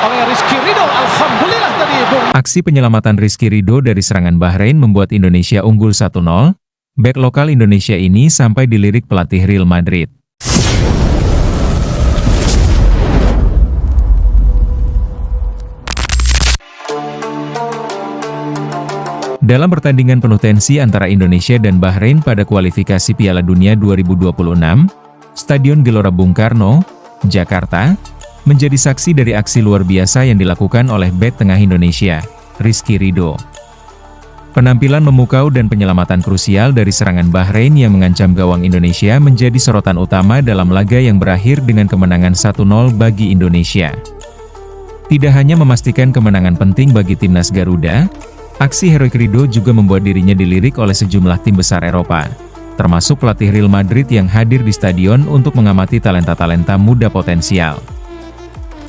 oleh Rizky Ridho. Alhamdulillah tadi Bung. Aksi penyelamatan Rizky Ridho dari serangan Bahrain membuat Indonesia unggul 1-0. Bek lokal Indonesia ini sampai dilirik pelatih Real Madrid. Dalam pertandingan penuh tensi antara Indonesia dan Bahrain pada kualifikasi Piala Dunia 2026, Stadion Gelora Bung Karno, Jakarta, menjadi saksi dari aksi luar biasa yang dilakukan oleh bek tengah Indonesia, Rizky Ridho. Penampilan memukau dan penyelamatan krusial dari serangan Bahrain yang mengancam gawang Indonesia menjadi sorotan utama dalam laga yang berakhir dengan kemenangan 1-0 bagi Indonesia. Tidak hanya memastikan kemenangan penting bagi timnas Garuda, aksi heroik Ridho juga membuat dirinya dilirik oleh sejumlah tim besar Eropa, termasuk pelatih Real Madrid yang hadir di stadion untuk mengamati talenta-talenta muda potensial.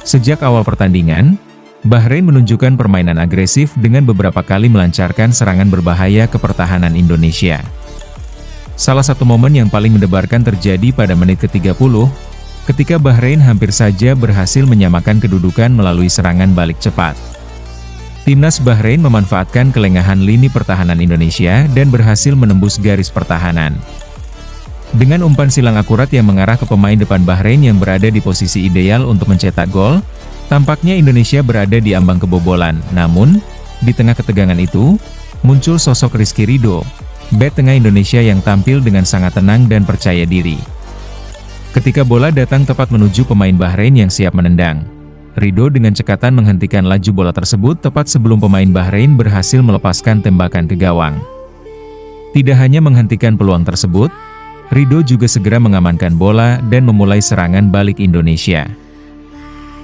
Sejak awal pertandingan, Bahrain menunjukkan permainan agresif dengan beberapa kali melancarkan serangan berbahaya ke pertahanan Indonesia. Salah satu momen yang paling mendebarkan terjadi pada menit ke-30, ketika Bahrain hampir saja berhasil menyamakan kedudukan melalui serangan balik cepat. Timnas Bahrain memanfaatkan kelengahan lini pertahanan Indonesia dan berhasil menembus garis pertahanan. Dengan umpan silang akurat yang mengarah ke pemain depan Bahrain yang berada di posisi ideal untuk mencetak gol, tampaknya Indonesia berada di ambang kebobolan. Namun, di tengah ketegangan itu, muncul sosok Rizky Ridho, bek tengah Indonesia yang tampil dengan sangat tenang dan percaya diri. Ketika bola datang tepat menuju pemain Bahrain yang siap menendang, Ridho dengan cekatan menghentikan laju bola tersebut tepat sebelum pemain Bahrain berhasil melepaskan tembakan ke gawang. Tidak hanya menghentikan peluang tersebut, Ridho juga segera mengamankan bola dan memulai serangan balik Indonesia.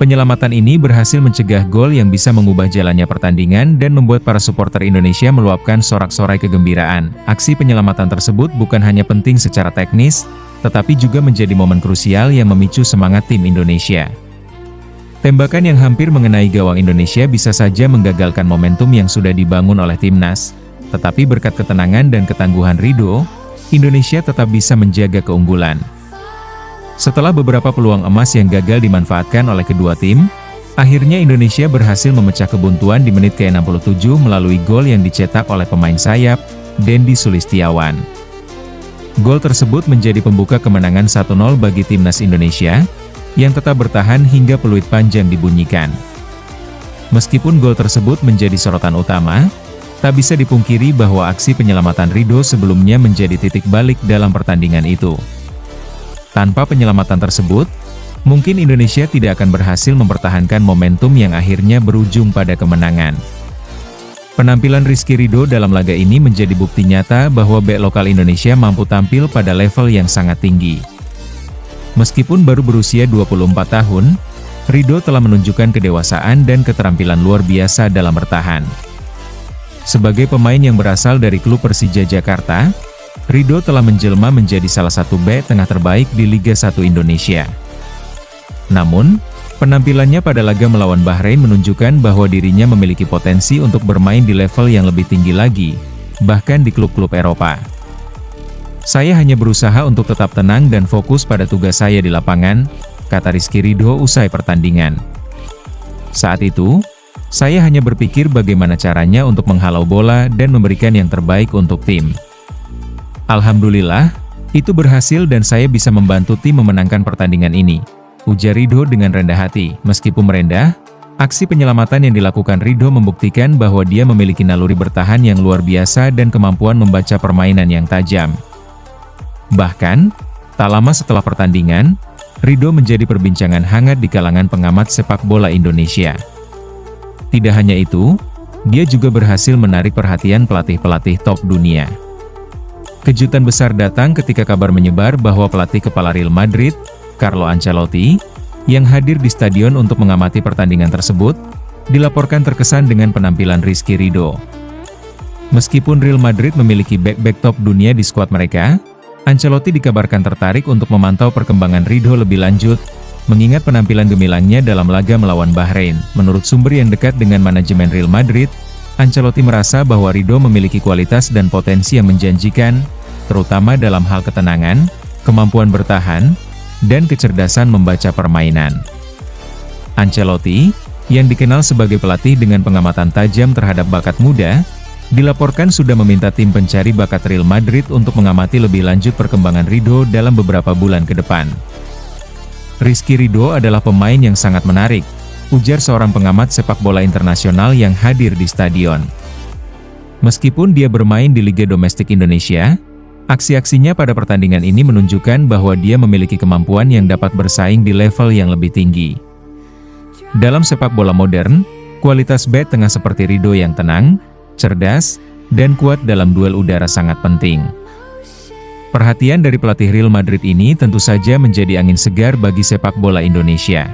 Penyelamatan ini berhasil mencegah gol yang bisa mengubah jalannya pertandingan dan membuat para supporter Indonesia meluapkan sorak-sorai kegembiraan. Aksi penyelamatan tersebut bukan hanya penting secara teknis, tetapi juga menjadi momen krusial yang memicu semangat tim Indonesia. Tembakan yang hampir mengenai gawang Indonesia bisa saja menggagalkan momentum yang sudah dibangun oleh timnas, tetapi berkat ketenangan dan ketangguhan Ridho, Indonesia tetap bisa menjaga keunggulan. Setelah beberapa peluang emas yang gagal dimanfaatkan oleh kedua tim, akhirnya Indonesia berhasil memecah kebuntuan di menit ke-67 melalui gol yang dicetak oleh pemain sayap, Dendi Sulistiawan. Gol tersebut menjadi pembuka kemenangan 1-0 bagi timnas Indonesia, yang tetap bertahan hingga peluit panjang dibunyikan. Meskipun gol tersebut menjadi sorotan utama, tak bisa dipungkiri bahwa aksi penyelamatan Ridho sebelumnya menjadi titik balik dalam pertandingan itu. Tanpa penyelamatan tersebut, mungkin Indonesia tidak akan berhasil mempertahankan momentum yang akhirnya berujung pada kemenangan. Penampilan Rizky Ridho dalam laga ini menjadi bukti nyata bahwa bek lokal Indonesia mampu tampil pada level yang sangat tinggi. Meskipun baru berusia 24 tahun, Ridho telah menunjukkan kedewasaan dan keterampilan luar biasa dalam bertahan. Sebagai pemain yang berasal dari klub Persija Jakarta, Ridho telah menjelma menjadi salah satu bek tengah terbaik di Liga 1 Indonesia. Namun, penampilannya pada laga melawan Bahrain menunjukkan bahwa dirinya memiliki potensi untuk bermain di level yang lebih tinggi lagi, bahkan di klub-klub Eropa. Saya hanya berusaha untuk tetap tenang dan fokus pada tugas saya di lapangan, kata Rizky Ridho usai pertandingan. Saat itu, saya hanya berpikir bagaimana caranya untuk menghalau bola dan memberikan yang terbaik untuk tim. Alhamdulillah, itu berhasil dan saya bisa membantu tim memenangkan pertandingan ini, ujar Ridho dengan rendah hati. Meskipun merendah, aksi penyelamatan yang dilakukan Ridho membuktikan bahwa dia memiliki naluri bertahan yang luar biasa dan kemampuan membaca permainan yang tajam. Bahkan, tak lama setelah pertandingan, Ridho menjadi perbincangan hangat di kalangan pengamat sepak bola Indonesia. Tidak hanya itu, dia juga berhasil menarik perhatian pelatih-pelatih top dunia. Kejutan besar datang ketika kabar menyebar bahwa pelatih kepala Real Madrid, Carlo Ancelotti, yang hadir di stadion untuk mengamati pertandingan tersebut, dilaporkan terkesan dengan penampilan Rizky Ridho. Meskipun Real Madrid memiliki bek-bek top dunia di skuad mereka, Ancelotti dikabarkan tertarik untuk memantau perkembangan Ridho lebih lanjut, mengingat penampilan gemilangnya dalam laga melawan Bahrain. Menurut sumber yang dekat dengan manajemen Real Madrid, Ancelotti merasa bahwa Ridho memiliki kualitas dan potensi yang menjanjikan, terutama dalam hal ketenangan, kemampuan bertahan, dan kecerdasan membaca permainan. Ancelotti, yang dikenal sebagai pelatih dengan pengamatan tajam terhadap bakat muda, dilaporkan sudah meminta tim pencari bakat Real Madrid untuk mengamati lebih lanjut perkembangan Ridho dalam beberapa bulan ke depan. Rizky Ridho adalah pemain yang sangat menarik, ujar seorang pengamat sepak bola internasional yang hadir di stadion. Meskipun dia bermain di Liga Domestik Indonesia, aksi-aksinya pada pertandingan ini menunjukkan bahwa dia memiliki kemampuan yang dapat bersaing di level yang lebih tinggi. Dalam sepak bola modern, kualitas bek tengah seperti Ridho yang tenang, cerdas, dan kuat dalam duel udara sangat penting. Perhatian dari pelatih Real Madrid ini tentu saja menjadi angin segar bagi sepak bola Indonesia.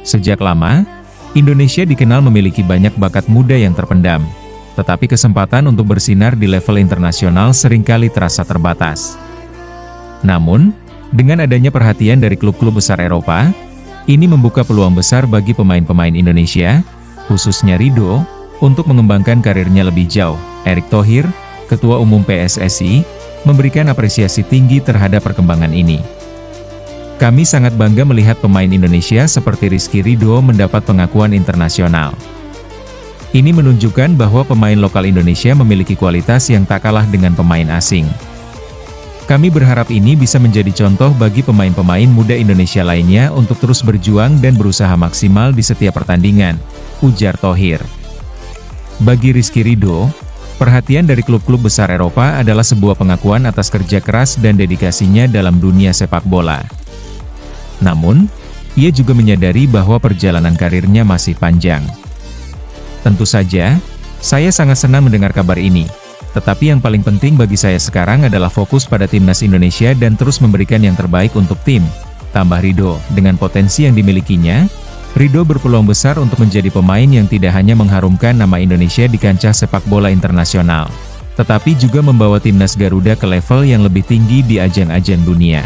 Sejak lama, Indonesia dikenal memiliki banyak bakat muda yang terpendam, tetapi kesempatan untuk bersinar di level internasional seringkali terasa terbatas. Namun, dengan adanya perhatian dari klub-klub besar Eropa, ini membuka peluang besar bagi pemain-pemain Indonesia, khususnya Ridho, untuk mengembangkan karirnya lebih jauh. Erick Thohir, Ketua Umum PSSI, memberikan apresiasi tinggi terhadap perkembangan ini. Kami sangat bangga melihat pemain Indonesia seperti Rizky Ridho mendapat pengakuan internasional. Ini menunjukkan bahwa pemain lokal Indonesia memiliki kualitas yang tak kalah dengan pemain asing. Kami berharap ini bisa menjadi contoh bagi pemain-pemain muda Indonesia lainnya untuk terus berjuang dan berusaha maksimal di setiap pertandingan, ujar Thohir. Bagi Rizky Ridho, perhatian dari klub-klub besar Eropa adalah sebuah pengakuan atas kerja keras dan dedikasinya dalam dunia sepak bola. Namun, ia juga menyadari bahwa perjalanan karirnya masih panjang. Tentu saja, saya sangat senang mendengar kabar ini. Tetapi yang paling penting bagi saya sekarang adalah fokus pada timnas Indonesia dan terus memberikan yang terbaik untuk tim, tambah Ridho. Dengan potensi yang dimilikinya, Ridho berpeluang besar untuk menjadi pemain yang tidak hanya mengharumkan nama Indonesia di kancah sepak bola internasional, tetapi juga membawa timnas Garuda ke level yang lebih tinggi di ajang-ajang dunia.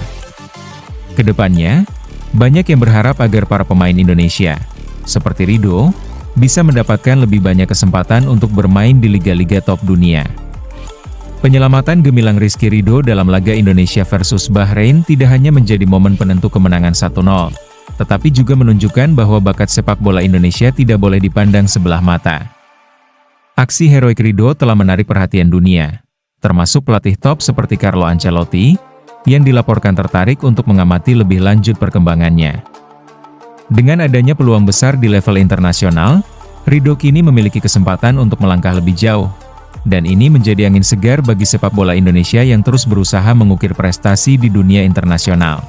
Kedepannya, banyak yang berharap agar para pemain Indonesia, seperti Ridho, bisa mendapatkan lebih banyak kesempatan untuk bermain di liga-liga top dunia. Penyelamatan gemilang Rizky Ridho dalam laga Indonesia versus Bahrain tidak hanya menjadi momen penentu kemenangan 1-0, tetapi juga menunjukkan bahwa bakat sepak bola Indonesia tidak boleh dipandang sebelah mata. Aksi heroik Ridho telah menarik perhatian dunia, termasuk pelatih top seperti Carlo Ancelotti, yang dilaporkan tertarik untuk mengamati lebih lanjut perkembangannya. Dengan adanya peluang besar di level internasional, Ridho kini memiliki kesempatan untuk melangkah lebih jauh, dan ini menjadi angin segar bagi sepak bola Indonesia yang terus berusaha mengukir prestasi di dunia internasional.